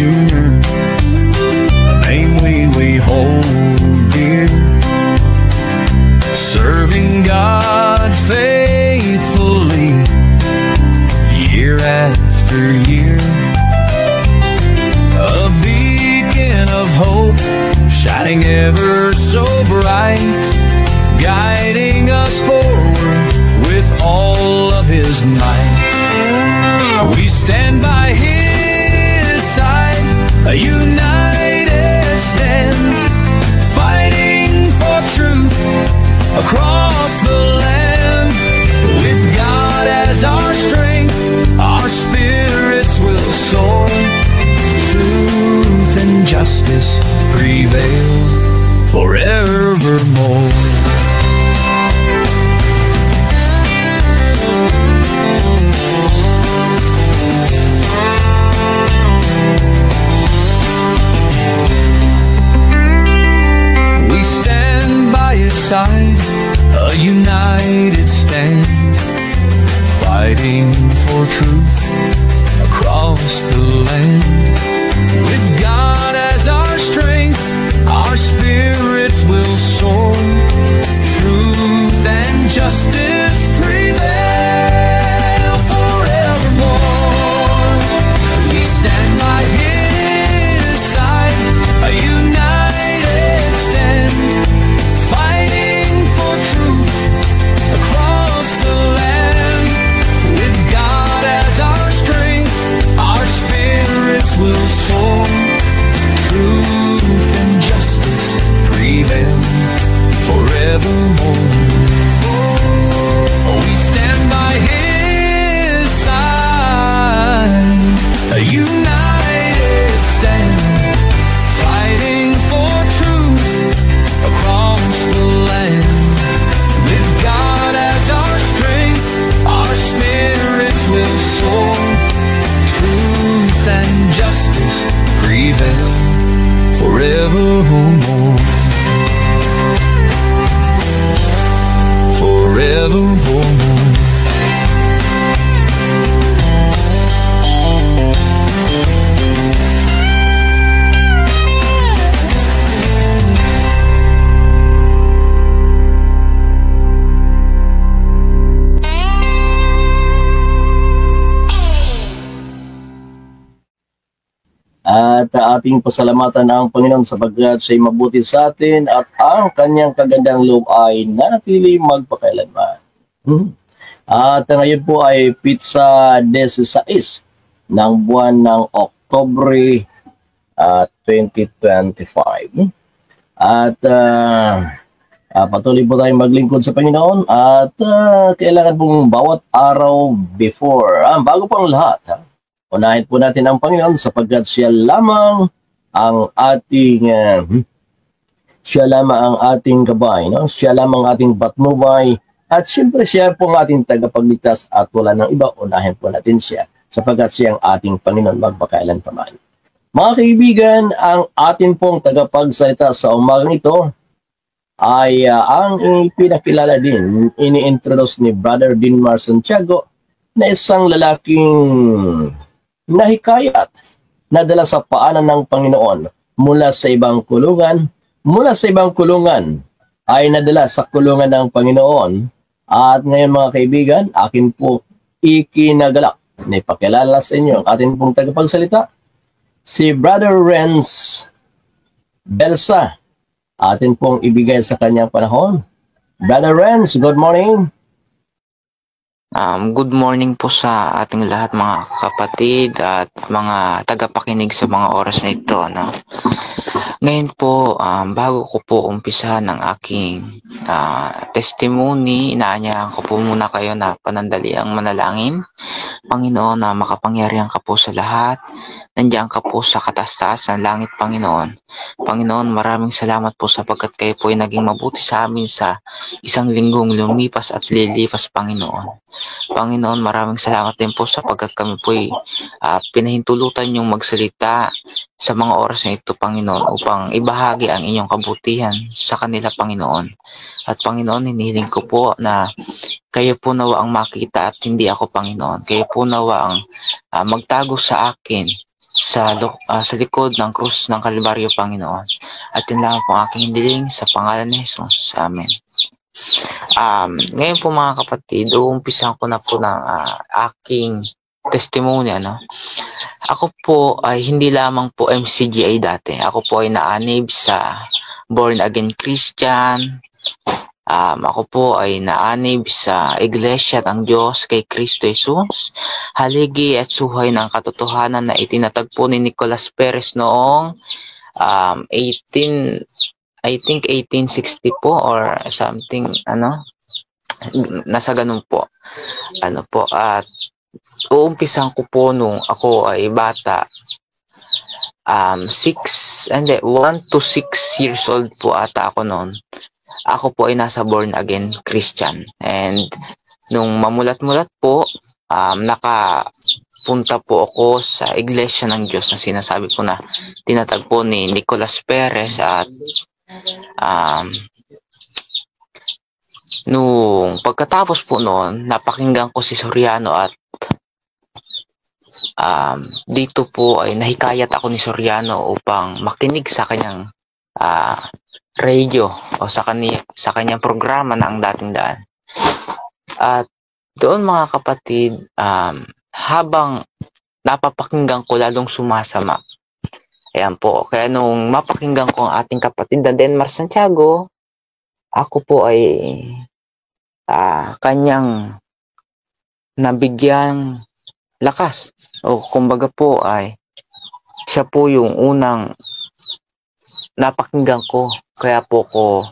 dear, a name we hold dear, serving God faithfully year after year. A beacon of hope shining ever so bright, guiding us forward with all of His might. We stand by His side, a united stand, fighting for truth across the land. With God as our strength, our spirits will soar. Truth and justice prevail forevermore. We stand by His side, a united stand, fighting for truth across the land. With God as our strength, our spirits will soar. Truth and justice prevail forevermore. We stand by His side, a united stand, fighting for truth across the land. With God as our strength, our spirits will soar. Truth and justice prevail forevermore. We stand by His side, a united stand, fighting for truth across the land. With God as our strength, our spirits will soar. Truth and justice prevail forevermore. Forevermore. At ating pasalamatan ang Panginoon sapagkat siya'y mabuti sa atin at ang kanyang kagandang loob ay nanatili magpakailanman. At ngayon po ay pizza 16 ng buwan ng Oktubre 2025. At patuloy po tayong maglingkod sa Panginoon at kailangan pong bawat araw bago pang lahat, unahin po natin ang Panginoon sapagkat siya lamang ang ating gabay, no? Siya lamang ating patnubay at siyempre siya po ang ating tagapagligtas at wala ng iba. Unahin po natin siya sapagkat siya ang ating Panginoon magpakailan pa man. Mga kaibigan, ang atin pong tagapagsalita sa umagang ito ay ang pinakilala din, ini-introduce ni Brother Dinmar Santiago na isang lalaking nahikayat, nadala sa paanan ng Panginoon mula sa ibang kulungan, ay nadala sa kulungan ng Panginoon. At ngayon mga kaibigan, akin po ikinagalak na ipakilala sa inyo ang ating pong tagapagsalita, si Brother Renz Belsa. Atin pong ibigay sa kanyang panahon. Brother Renz, good morning. Good morning po sa ating lahat mga kapatid at mga tagapakinig sa mga oras na ito, no? Ngayon po, bago ko po umpisahan ng aking testimony, inaanyahan ko po muna kayo na panandaliang manalangin. Panginoon, na makapangyarihan ka po sa lahat. Nandiyan ka po sa kataas-taas ng langit, Panginoon. Panginoon, maraming salamat po sapagkat kayo po ay naging mabuti sa amin sa isang linggong lumipas at lilipas, Panginoon. Panginoon, maraming salamat din po sapagkat kami po ay pinahintulutan yung magsalita sa mga oras na ito, Panginoon, upang ibahagi ang inyong kabutihan sa kanila, Panginoon. At Panginoon, hinihiling ko po na kayo po nawa ang makita at hindi ako, Panginoon. Kayo po nawa ang magtago sa akin sa likod ng krus ng Kalbaryo, Panginoon. At yun lang po ang aking hiling sa pangalan ni Jesus. Amen. Ngayon po mga kapatid, uumpisan ko na po ng aking testimony. Ako po ay hindi lamang po MCGI dati. Ako po ay naanib sa Born Again Christian. Ako po ay naanib sa Iglesia ng Diyos kay Kristo Jesus, haligi at suhay ng katotohanan na itinatagpo ni Nicolas Perez noong 1860 po or something, nasa ganun po. At uumpisan ko po nung ako ay bata, 1 to 6 years old po ata ako noon. Ako po ay nasa Born Again Christian. And nung mamulat-mulat po, nakapunta po ako sa Iglesia ng Diyos na sinasabi ko na tinatagpo ni Nicolas Perez. At nung pagkatapos po noon, napakinggan ko si Soriano at dito po ay nahikayat ako ni Soriano upang makinig sa kanyang radio o sa kanyang programa na Ang Dating Daan. At doon mga kapatid, habang napapakinggan ko, lalong sumasama. Ayan po, kaya nung mapakinggan ko ang ating kapatid na Denmar Santiago, ako po ay kanyang nabigyang lakas. O kumbaga po ay siya po yung unang napakinggan ko, kaya po ko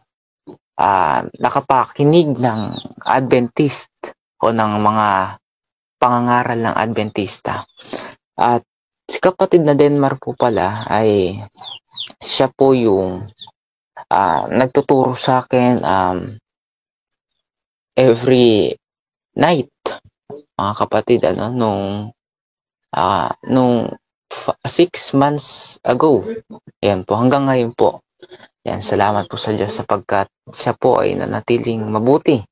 nakapakinig ng Adventist o ng mga pangangaral ng Adventista. At si kapatid na Denmar po pala ay siya po yung nagtuturo sa akin every night, mga kapatid, nung 6 months ago. Ayan po, hanggang ngayon po. Ayan, salamat po sa Diyos sapagkat siya po ay nanatiling mabuti.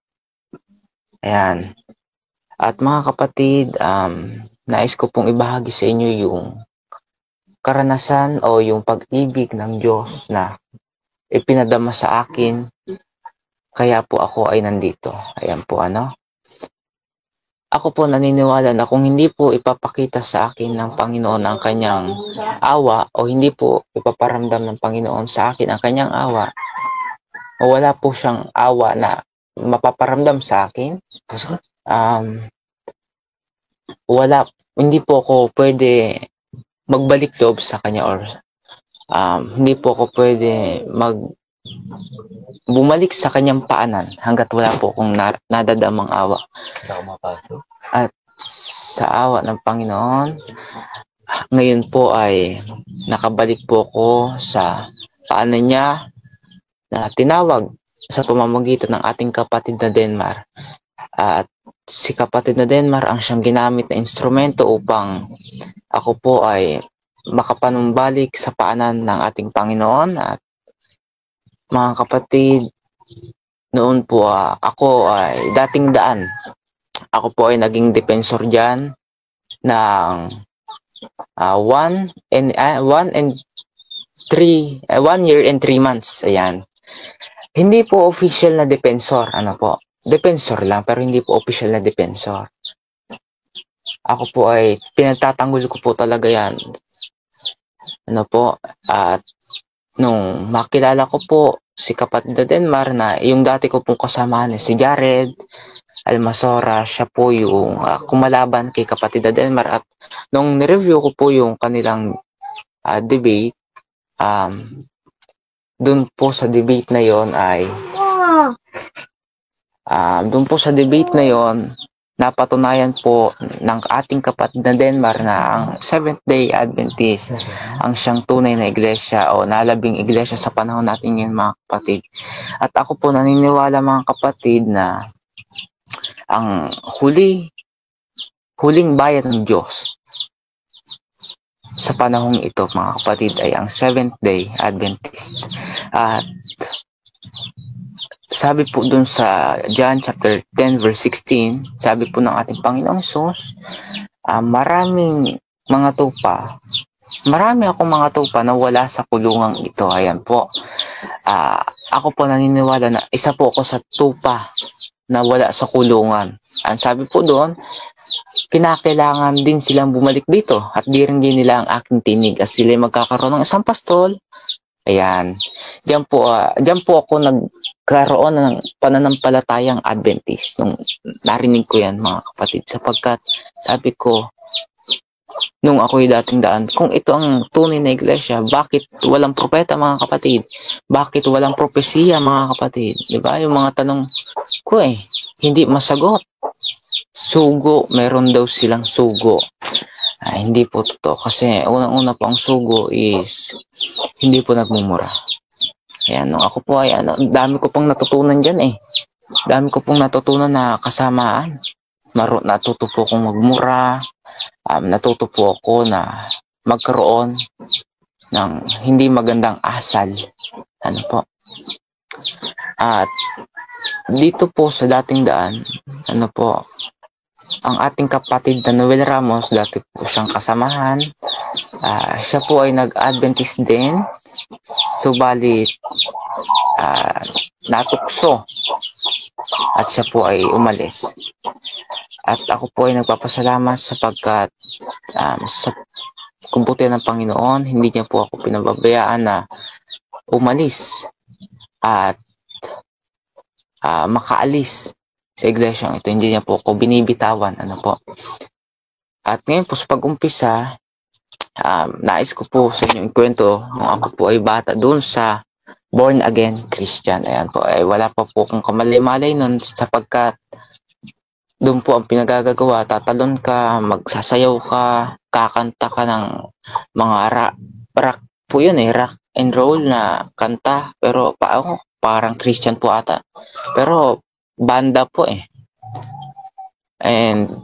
Ayan. At mga kapatid, nais ko pong ibahagi sa inyo yung karanasan o yung pag-ibig ng Diyos na ipinadama sa akin. Kaya po ako ay nandito. Ayan po, Ako po naniniwala na kung hindi po ipapakita sa akin ng Panginoon ang kanyang awa o hindi po ipaparamdam ng Panginoon sa akin ang kanyang awa o wala po siyang awa na mapaparamdam sa akin, hindi po ako pwede magbalik loob sa kanya or hindi po ako pwede bumalik sa kanyang paanan hanggat wala po akong nadadamang awa. At sa awa ng Panginoon, ngayon po ay nakabalik po ako sa paanan niya na tinawag sa pamamagitan ng ating kapatid na Denmar. At si kapatid na Denmar ang siyang ginamit na instrumento upang ako po ay makapanumbalik sa paanan ng ating Panginoon. At mga kapatid, noon po ako ay dating daan. Ako po ay naging defensor dyan ng 1 year and 3 months. Ayan. Hindi po official na defensor. Defensor lang, pero hindi po official na defensor. Ako po ay pinagtatanggol ko po talaga yan. At nung makilala ko po si kapatid na Denmar na yung dati ko pong kasama si Jared Almasora, siya po yung kumalaban kay kapatid na Denmar. At nung nireview ko po yung kanilang debate, dun po sa debate na yon napatunayan po ng ating kapatid na Denmar na ang Seventh-day Adventist ang siyang tunay na iglesia o nalabing iglesia sa panahon natin ngayon, mga kapatid. At ako po naniniwala, mga kapatid, na ang huling bayan ng Diyos sa panahong ito, mga kapatid, ay ang Seventh-day Adventist. At sabi po dun sa John chapter 10 verse 16, sabi po ng ating Panginoong Jesus, maraming mga tupa marami akong mga tupa na wala sa kulungang ito. Ayan po. Ako po naniniwala na isa po ako sa tupa na wala sa kulungan. Ang sabi po doon, kinakailangan din silang bumalik dito at diringgin nila ang aking tinig at sila magkakaroon ng isang pastol. Ayan. Diyan po ako nagkaroon ng pananampalatayang Adventist nung narinig ko yan, mga kapatid, sapagkat sabi ko nung ako'y dating daan, kung ito ang tunay na iglesia, bakit walang propeta, mga kapatid? Bakit walang propesiya, mga kapatid? Diba? Yung mga tanong ko hindi masagot. Sugo, meron daw silang sugo. Hindi po totoo. Kasi unang-una po ang sugo is hindi po nagmumura. Ayan, nung ako po dami ko pong natutunan dyan Dami ko pong natutunan na kasamaan. Natuto po akong magmura. Natuto po ako na magkaroon ng hindi magandang asal. Ano po? At dito po sa dating daan, ano po, ang ating kapatid na Noel Ramos, dati po siyang kasamahan. Siya po ay nag-Adventist din. Subalit, natukso. At siya po ay umalis. At ako po ay nagpapasalamat sapagkat sa kumputihan ng Panginoon, hindi niya po ako pinababayaan na umalis at makaalis sa iglesyang ito. Hindi niya po ako binibitawan. Ano po. At ngayon po sa pag-umpisa, nais ko po sa inyo ikwento nung ako po ay bata doon sa born again Christian. Ayan po, wala pa po akong kamalay-malay nun sapagkat doon po ang pinagagagawa, tatalon ka, magsasayaw ka, kakanta ka ng mga rock po yun rock and roll na kanta, pero parang Christian po ata. Pero banda po And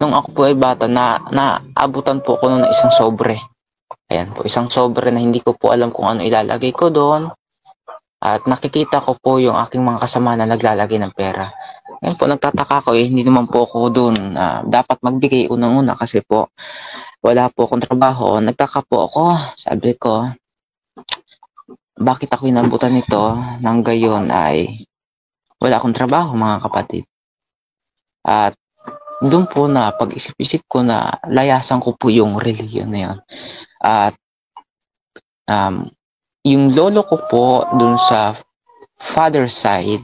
nung ako po ay bata, naabutan po ako ng isang sobre. Ayan po, isang sobre na hindi ko po alam kung ano ilalagay ko doon. At nakikita ko po yung aking mga kasama na naglalagay ng pera. Ngayon po, nagtataka ko hindi naman po ako doon dapat magbigay unang-una kasi po wala po akong trabaho. Nagtaka po ako, sabi ko, bakit ako inambutan nito nang gayon ay wala akong trabaho, mga kapatid. At doon po na pag-isip-isip ko na layasan ko po yung religion na yun. At yung lolo ko po doon sa father side,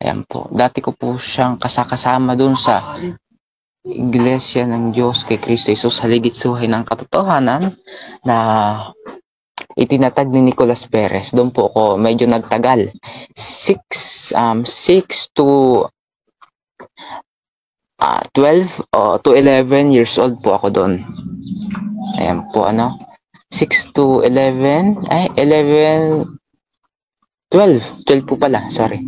ayan po, dati ko po siyang kasama doon sa Iglesia ng Diyos kay Kristo Jesus sa Ligit-Suhay ng Katotohanan na itinatag ni Nicolas Perez. Doon po ako medyo nagtagal. 6 to 12 to 11 years old po ako doon. Ayan po 6 to 11, 12 po pala, sorry.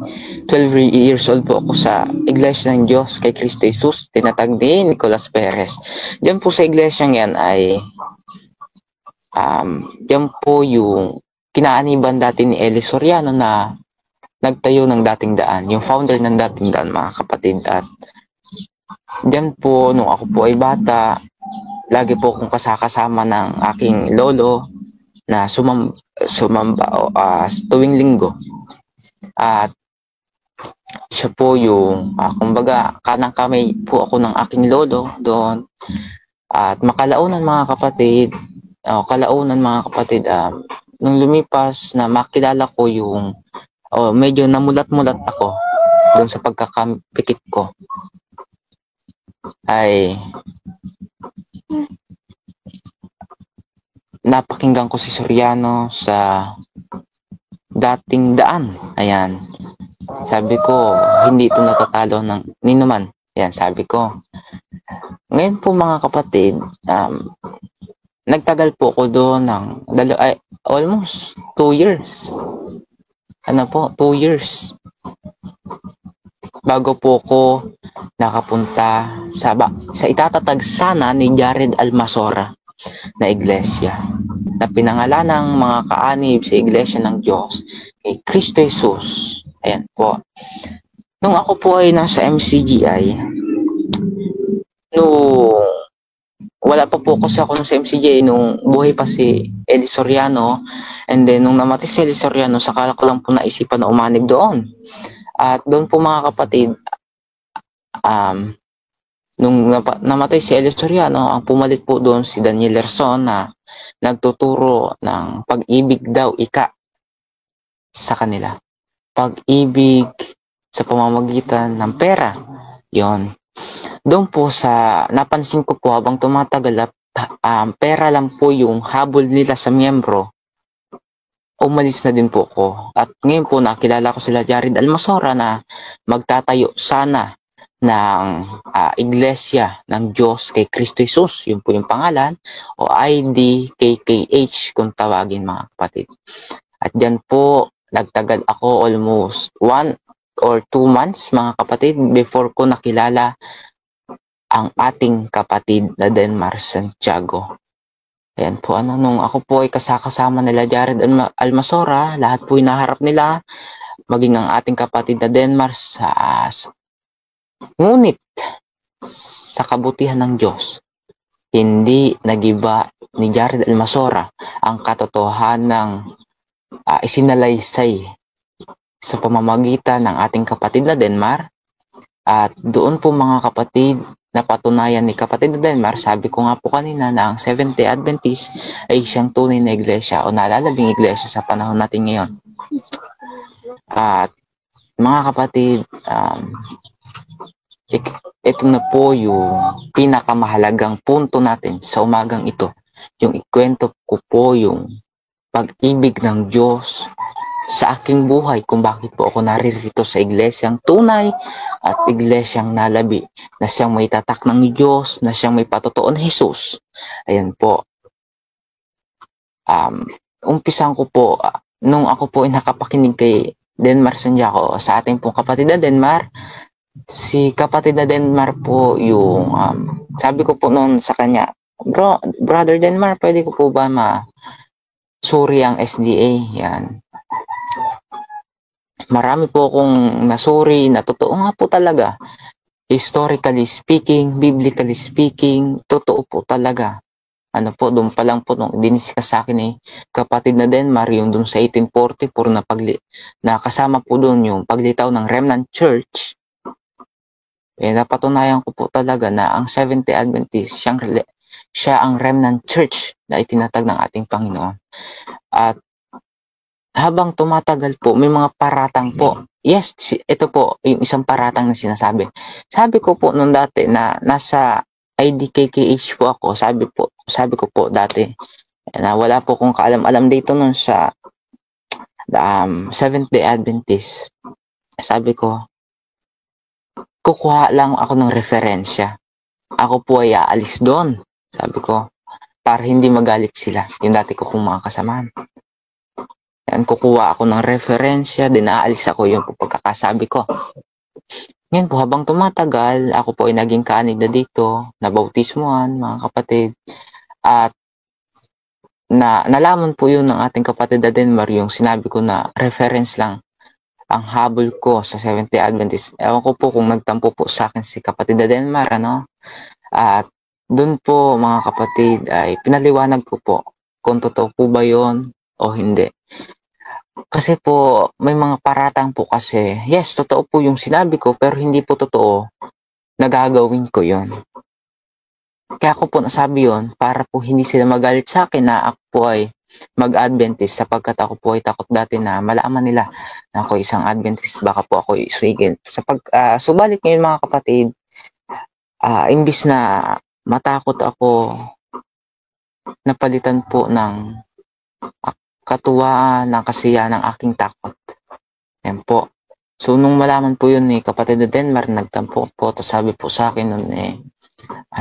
12 years old po ako sa Iglesia ng Diyos kay Kristo Jesus, tinatag ni Nicolas Perez. Diyan po sa iglesia yan ay diyan po yung kinaaniban dati ni Eli Soriano na nagtayo ng dating daan, yung founder ng dating daan, mga kapatid. At diyan po nung ako po ay bata, lagi po akong kasama ng aking lolo na sumamba tuwing linggo. At siya po yung kumbaga kanang kamay po ako ng aking lolo doon. At makalaunan, mga kapatid, nung lumipas na makilala ko yung medyo namulat-mulat ako doon sa pagkakapikit ko, ay napakinggan ko si Soriano sa dating daan. Ayan. Sabi ko, hindi ito natatalo ng ninuman. Ayan, sabi ko. Ngayon po, mga kapatid, nagtagal po ako doon ng almost 2 years. 2 years. Bago po ako nakapunta sa itatatag sana ni Jared Almasora na iglesia na pinangalan ng mga kaanib sa Iglesia ng Diyos kay Kristo Jesus. Ayan po. Nung ako po ay nasa MCGI, wala pa po kasi ako nung sa MCJ nung buhay pa si Eli Soriano, and then nung namatay si Eli Soriano, saka ko lang po naisipan na umanib doon. At doon po mga kapatid, nung namatay si Eli Soriano, ang pumalit po doon si Daniel Lerson na nagtuturo ng pag-ibig daw ika sa kanila. Pag-ibig sa pamamagitan ng pera. Yon. Doon po sa napansin ko po habang tumatagal, pera lang po yung habol nila sa miyembro. Umalis na din po ko. At ngayon po nakilala ko sila Jared Almasora na magtatayo sana ng Iglesia ng Diyos kay Kristo Jesus. Yun po yung pangalan. O IDKKH kung tawagin mga kapatid. At dyan po nagtagal ako almost 1 or 2 months mga kapatid before ko nakilala ang ating kapatid na Denmar Santiago. Ayan po, nung ako po ay kasama nila Jared Almasora, lahat po hinaharap nila, maging ang ating kapatid na Denmar ngunit sa kabutihan ng Diyos, hindi nagiba ni Jared Almasora ang katotohanang isinalaysay sa pamamagitan ng ating kapatid na Denmar. At doon po mga kapatid, napatunayan ni kapatid na Denmar, sabi ko nga po kanina na ang Seventh-day Adventist ay siyang tunay na iglesia o nalalabing iglesia sa panahon natin ngayon. At mga kapatid, ito na po yung pinakamahalagang punto natin sa umagang ito. Yung ikwento ko po yung pag-ibig ng Diyos sa aking buhay kung bakit po ako naririto sa iglesyang tunay at iglesyang nalabi na siyang may tatak ng Diyos, na siyang may patotoo na Jesus. Ayan po. Umpisan ko po, nung ako po ay nakapakinig kay Denmar Santiago sa ating pong kapatid na Denmar, si kapatid na Denmar po yung, sabi ko po noon sa kanya, Brother Denmar, pwede ko po ba suri ang SDA? Yan. Marami po akong nasuri na totoo nga po talaga. Historically speaking, biblically speaking, totoo po talaga. Ano po, doon pa lang po nung diniskas sa akin kapatid na Denmar, yung doon sa 1844 na kasama po doon yung paglitaw ng Remnant Church. Napatunayan ko po talaga na ang Seventh-day Adventist, siya ang Remnant Church na itinatag ng ating Panginoon. At habang tumatagal po, may mga paratang po. Yes, ito po yung isang paratang na sinasabi. Sabi ko po noon dati na nasa IDKKH po ako, sabi ko po dati na wala po kong kaalam-alam dito noon sa Seventh-day Adventist. Sabi ko, kukuha lang ako ng referensya. Ako po ay aalis doon. Sabi ko, para hindi magalit sila. Yung dati ko pong mga kasamahan. Yan, kukuha ako ng referensya, din aalis ako, yung pagkakasabi ko. Ngayon po, habang tumatagal, ako po ay naging kaanib na dito, nabautismuhan, mga kapatid. At nalaman po yun ng ating kapatid na Denmar, yung sinabi ko na reference lang ang habol ko sa Seventh-day Adventist. Ewan ko po kung nagtampo po sa akin si kapatid na Denmar, At doon po, mga kapatid, ay pinaliwanag ko po kung totoo po ba yun o hindi. Kasi po, may mga paratang po kasi, yes, totoo po yung sinabi ko, pero hindi po totoo na gagawin ko yon. Kaya ako po nasabi yon para po hindi sila magalit sa akin na ako po ay mag-Adventist, sapagkat ako po ay takot dati na malaman nila na ako isang Adventist, baka po ako iswigin. Subalit ngayon mga kapatid, imbis na matakot ako, napalitan po ng katuwaan ng kasiyahan ng aking takot. Yan po. So, nung malaman po yun ni kapatid na Denmar, nagtampo po, tapos sabi po sa akin nun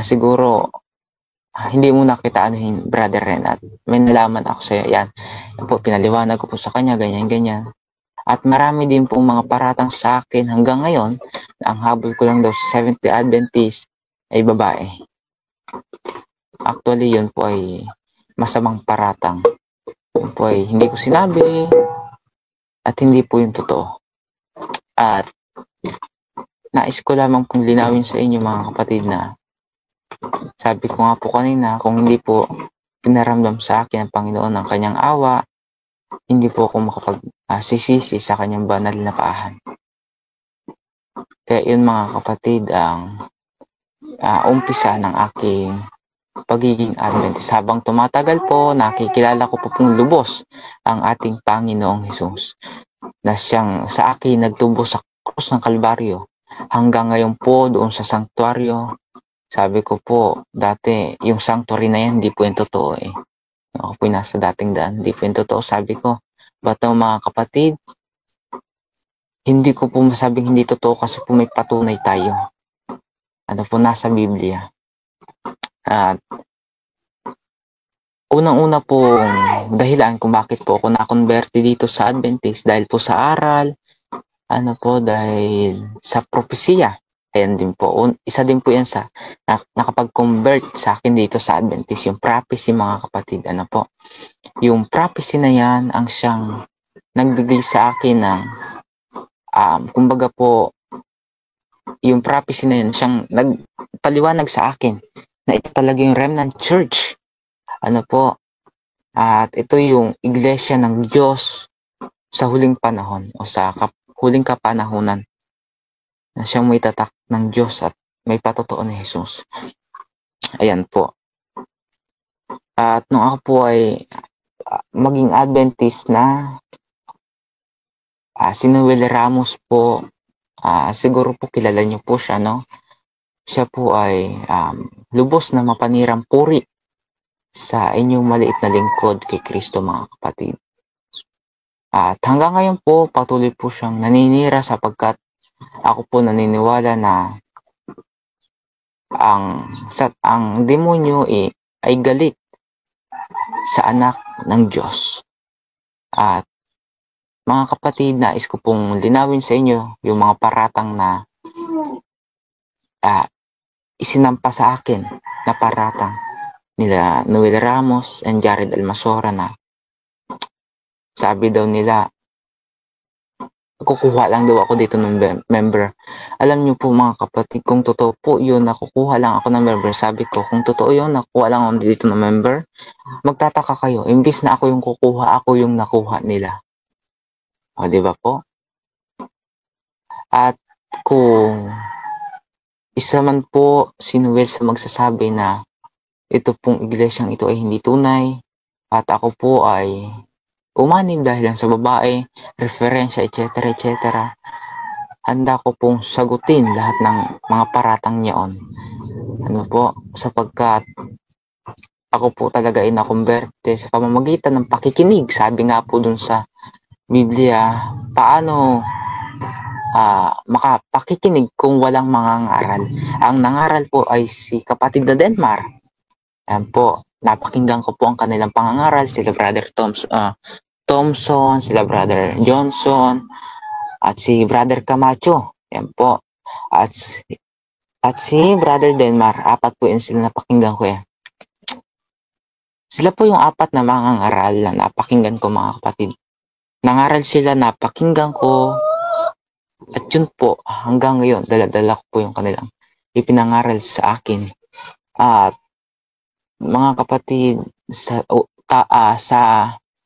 siguro, hindi mo nakita Brother Renat. May nalaman ako sa'yo. Yan po, pinaliwanag ko po sa kanya, ganyan. At marami din pong mga paratang sa akin hanggang ngayon, na ang habol ko lang daw sa Seventh-day Adventist ay babae. Actually, yun po ay masamang paratang. Yun po ay hindi ko sinabi at hindi po yung totoo. At nais ko lamang pong linawin sa inyo mga kapatid na Sabi ko nga po kanina, kung hindi po pinaramdam sa akin ng Panginoon ang kanyang awa, hindi po ako sisisi sa kanyang banal na paahan. Kaya yun mga kapatid ang umpisa ng aking pagiging Adventist. Habang tumatagal po, nakikilala ko po pong lubos ang ating Panginoong Hesus na siyang sa akin nagtubo sa krus ng Kalbaryo. Hanggang ngayon po doon sa sanktuaryo, sabi ko po, dati yung sanctuary na yan, hindi po yung totoo eh. Ako po yung nasa dating daan, hindi po yung totoo. Sabi ko, ba't mga kapatid, hindi ko po masabing hindi totoo kasi po may patunay tayo. Ano po nasa Biblia. At unang-una po dahilan kung bakit po ako na-converti dito sa Adventist dahil po sa aral, dahil sa propesya. Ayan din po, isa din po yan sa nakapag-convert sa akin dito sa Adventist, yung prophecy mga kapatid. Yung prophecy na yan ang siyang nagbigay sa akin ng kumbaga po, yung prophecy na yan siyang nagpaliwanag sa akin na ito talaga yung remnant church. At ito yung iglesia ng Diyos sa huling panahon o sa huling kapanahunan na siyang may tatak ng Diyos at may patotoo ni Jesus. Ayan po. At nung ako po ay maging Adventist na, si Noel Ramos po, siguro po kilala niyo po siya, no? Siya po ay lubos na mapanirang puri sa inyong maliit na lingkod kay Kristo mga kapatid. At hanggang ngayon po, patuloy po siyang naninira sapagkat ako po naniniwala na ang demonyo ay galit sa anak ng Diyos. At mga kapatid, nais ko pong linawin sa inyo yung mga paratang na isinampa sa akin na paratang nila Noel Ramos and Jared Almasora na sabi daw nila kukuha lang daw ako dito ng member. Alam niyo po mga kapatid, kung totoo po yun, nakukuha lang ako ng member. Sabi ko, kung totoo yun, nakukuha lang ako dito ng member, magtataka kayo, imbis na ako yung kukuha, ako yung nakuha nila. O, di ba po? At kung isa man po si Noel sa magsasabi na ito pong iglesyang ito ay hindi tunay at ako po ay umanib dahil lang sa babae, referensya, etc. Handa ko pong sagutin lahat ng mga paratang niyaon. Sapagkat ako po talaga ay nakumberte sa pamamagitan ng pakikinig. Sabi nga po dun sa Biblia, paano makapakikinig kung walang mangangaral. Ang nangaral po ay si kapatid na Denmar. Ayan po, napakinggan ko po ang kanilang pangangaral, sila Brother Thompson, sila Brother Johnson, at si Brother Camacho. Ayan po. At si Brother Denmar, apat po yun sila napakinggan ko yan. Sila po yung apat na mangangaral na napakinggan ko mga kapatid. Nangaral sila, napakinggan ko, at yun po, hanggang ngayon, dala-dala ko po yung kanilang ipinangaral sa akin. At mga kapatid, sa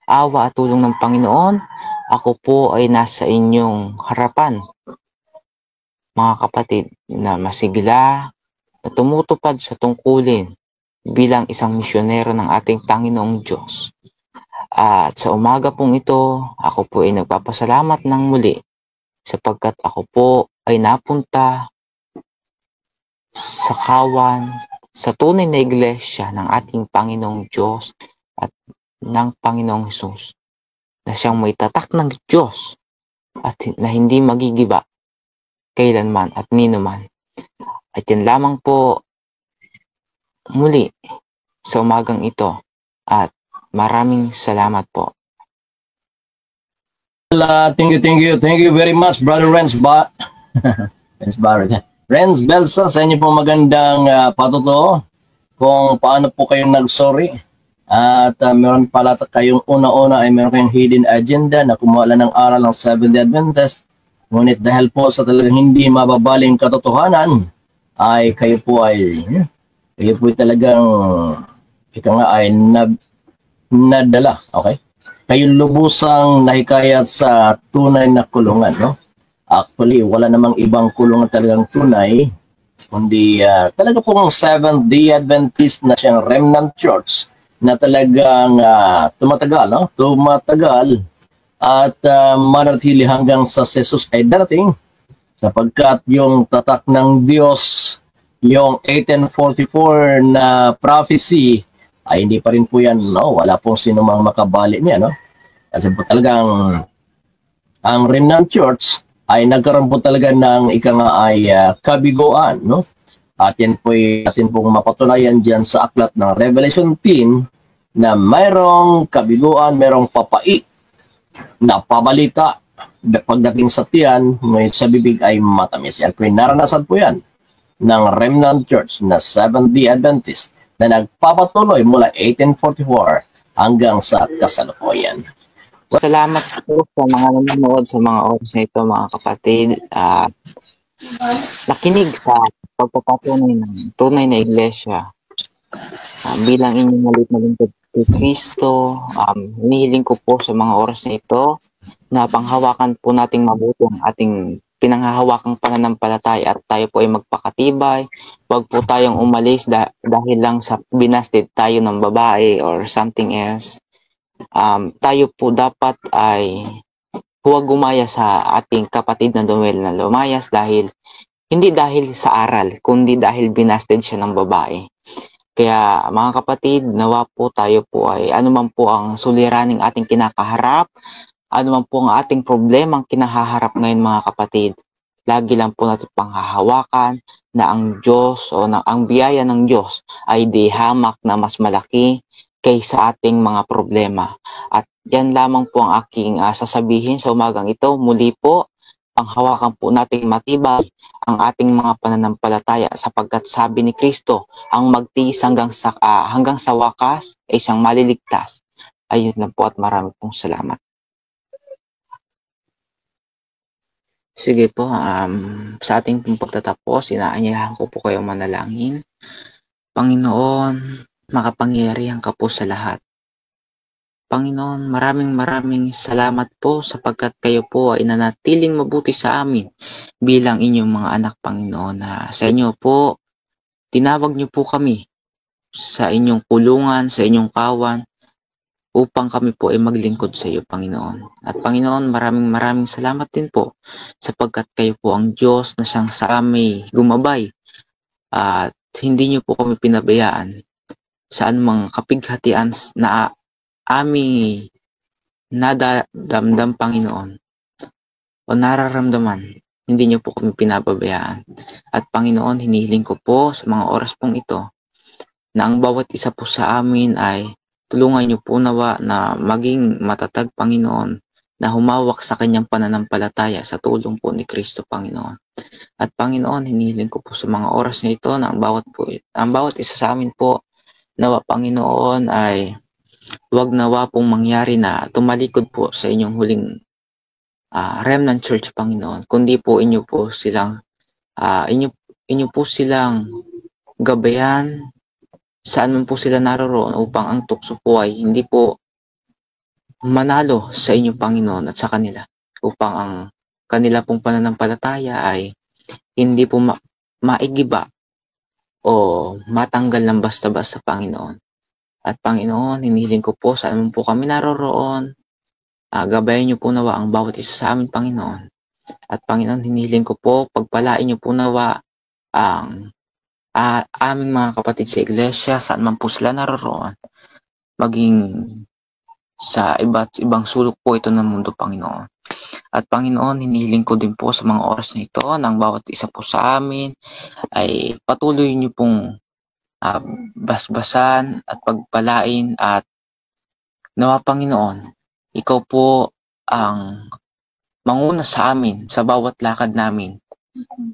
awa at tulong ng Panginoon, ako po ay nasa inyong harapan. Mga kapatid, na masigla, na tumutupad sa tungkulin bilang isang misyonero ng ating Panginoong Diyos. At sa umaga pong ito, ako po ay nagpapasalamat ng muli sapagkat ako po ay napunta sa kawan sa tunay na iglesia ng ating Panginoong Diyos at ng Panginoong Hesus na siyang may tatak ng Diyos at na hindi magigiba kailanman at ninuman. At yan lamang po muli sa umagang ito at maraming salamat po. Thank you very much, Brother Renz Renz Belsa, sa inyo pong magandang patuto kung paano po kayo nag-sorry. At meron pala kayong una-una ay meron kayong hidden agenda na kumuha lang ng aral ng Seventh-day Adventist. Ngunit dahil po sa talagang hindi mababaling katotohanan, ay kayo po ay kayo po talagang ika nga ay nadala, okay? Kayo lubusang nahikayat sa tunay na kulungan, no? Actually, wala namang ibang kulungan talagang tunay, kundi talaga pong Seventh-day Adventist na siyang remnant church na talagang tumatagal, no? Tumatagal at manatili hanggang sa Jesus ay darating, sapagkat yung tatak ng Diyos, yung 1844 na prophecy, ay hindi pa rin po yan, no? Wala pong sino mang makabali niya, no? Kasi po talagang ang remnant church ay nagkaroon po talaga ng kabiguan, no? At yan po atin pong mapatunayan dyan sa aklat ng Revelation 10 na mayroong kabiguan, mayroong papait na pabalita pagdating sa tiyan, ngunit sa bibig ay matamis. Yan po, naranasan po yan ng remnant church na Seventh-day Adventist na nagpapatuloy mula 1844 hanggang sa kasalukuyan. Salamat po sa mga nanonood sa mga oras na ito, mga kapatid. Nakinig sa pagpapatunay ng tunay na iglesia bilang inyong maliit na lingkod kay Kristo. Hinihiling ko po sa mga oras na ito na panghawakan po nating mabuti ang ating pinanghahawakang pananampalataya at tayo po ay magpakatibay. Huwag po tayong umalis dahil lang sa binasted tayo ng babae or something else. Tayo po dapat ay huwag gumaya sa ating kapatid na Noel na lumayas hindi dahil sa aral, kundi dahil binasted siya ng babae. Kaya mga kapatid, nawa po tayo po ay anuman po ang suliraning ating kinakaharap, anuman po ang ating problema ang kinahaharap ngayon mga kapatid, lagi lang po natin panghahawakan na ang Diyos o ang biyaya ng Diyos ay di hamak na mas malaki kaysa ating mga problema. At yan lamang po ang aking sasabihin sa umagang ito. Muli po, panghawakan po nating matibay ang ating mga pananampalataya, sapagkat sabi ni Kristo, ang magtiis hanggang sa wakas ay isang maliligtas. Ayun lang po at marami pong salamat. Sige po, sa ating pong pagtatapos, inaanyayahan ko po kayong manalangin. Panginoon, makapangyarihan ka po sa lahat. Panginoon, maraming salamat po sapagkat kayo po ay nanatiling mabuti sa amin bilang inyong mga anak, Panginoon. Sa inyo po, tinawag niyo po kami sa inyong kulungan, sa inyong kawan, upang kami po ay maglingkod sa iyo, Panginoon. At Panginoon, maraming salamat din po sapagkat kayo po ang Diyos na siyang sa amin gumabay at hindi niyo po kami pinabayaan sa anumang kapighatian na aming nadadamdam, Panginoon, o nararamdaman. Hindi niyo po kami pinababayaan. At Panginoon, hinihiling ko po sa mga oras pong ito na ang bawat isa po sa amin ay tulungan niyo po nawa na maging matatag, Panginoon, na humawak sa kanyang pananampalataya sa tulong po ni Kristo, Panginoon. At Panginoon, hinihiling ko po sa mga oras na ito na ang bawat isa sa amin po, nawa, Panginoon, ay huwag nawa pong mangyari na tumalikod po sa inyong huling remnant church, Panginoon, kundi po inyo po silang gabayan saan man po sila naroroon upang ang tukso po ay hindi po manalo sa inyong Panginoon at sa kanila, upang ang kanila pong pananampalataya ay hindi po maigiba o matanggal ng basta-basta, Panginoon. At Panginoon, hinihiling ko po saan man po kami naroroon, gabayan niyo po nawa ang bawat isa sa amin, Panginoon. At Panginoon, hinihiling ko po, pagpalain niyo po nawa ang aming mga kapatid sa iglesia, saan man po sila naroroon, maging sa iba't ibang sulok po ito ng mundo, Panginoon. At Panginoon, hinihiling ko din po sa mga oras na ito ng bawat isa po sa amin ay patuloy niyo pong basbasan at pagpalain, at nawa, Panginoon, ikaw po ang manguna sa amin sa bawat lakad namin,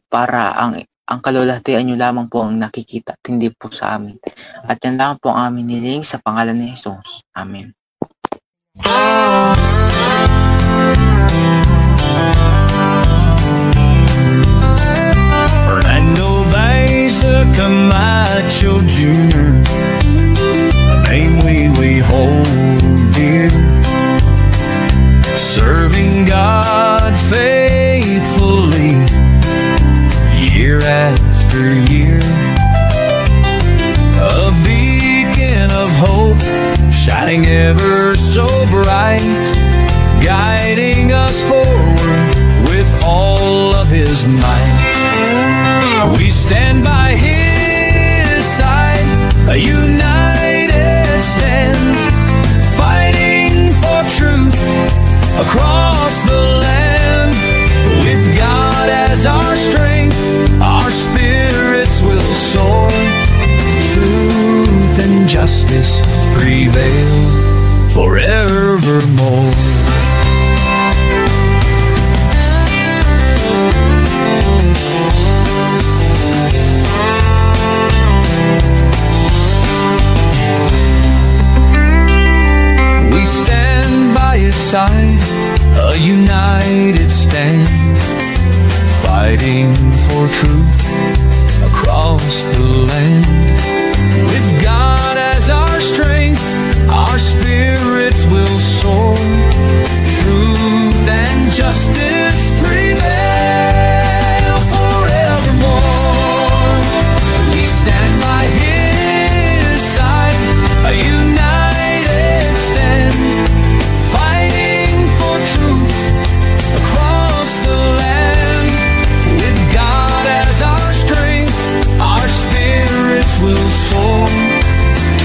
para ang kalulatian niyo lamang po ang nakikita at hindi po sa amin. At yan lang po ang amin niling sa pangalan ni Jesus. Amen. Fernando Baeza Camacho Jr. ever so bright, guiding us forward with all of his might. We stand by his side, a united stand, fighting for truth across the land. With God as our strength, our spirits will soar. Truth and justice prevail forevermore. We stand by his side, a united stand, fighting for truth across the land. With God as our strength, our spirits will soar. Truth and justice prevail forevermore. We stand by his side, a united stand, fighting for truth across the land. With God as our strength, our spirits will soar.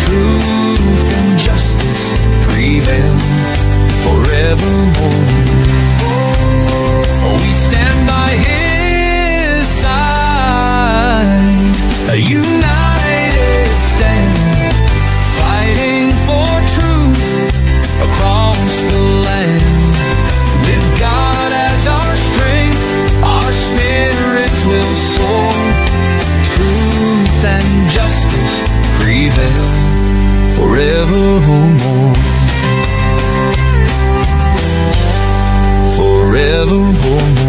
Truth and justice prevail forevermore. We stand by his side, a united stand, fighting for truth across the land. With God as our strength, our spirits will soar. Truth and justice prevail forevermore. Forevermore.